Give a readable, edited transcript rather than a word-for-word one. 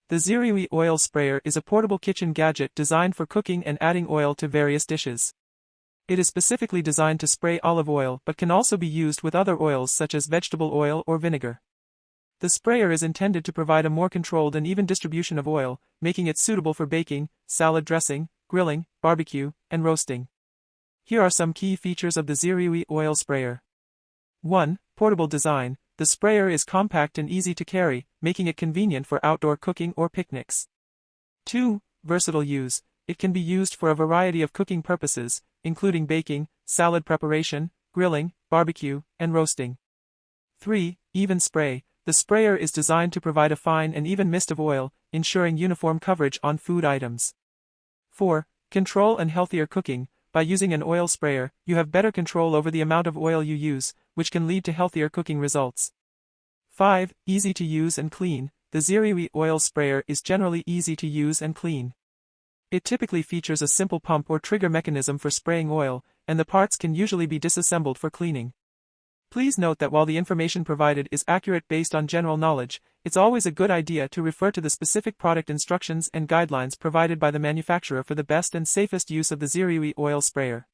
The ZEREOOY Oil Sprayer is a portable kitchen gadget designed for cooking and adding oil to various dishes. It is specifically designed to spray olive oil but can also be used with other oils such as vegetable oil or vinegar. The sprayer is intended to provide a more controlled and even distribution of oil, making it suitable for baking, salad dressing, grilling, barbecue, and roasting. Here are some key features of the ZEREOOY Oil Sprayer. 1. Portable design. The sprayer is compact and easy to carry, making it convenient for outdoor cooking or picnics. 2. Versatile use. It can be used for a variety of cooking purposes, including baking, salad preparation, grilling, barbecue, and roasting. 3. Even spray. The sprayer is designed to provide a fine and even mist of oil, ensuring uniform coverage on food items. 4. Control and healthier cooking. By using an oil sprayer, you have better control over the amount of oil you use, which can lead to healthier cooking results. 5. Easy to use and clean. The ZEREOOY Oil Sprayer is generally easy to use and clean. It typically features a simple pump or trigger mechanism for spraying oil, and the parts can usually be disassembled for cleaning. Please note that while the information provided is accurate based on general knowledge, it's always a good idea to refer to the specific product instructions and guidelines provided by the manufacturer for the best and safest use of the ZEREOOY Oil Sprayer.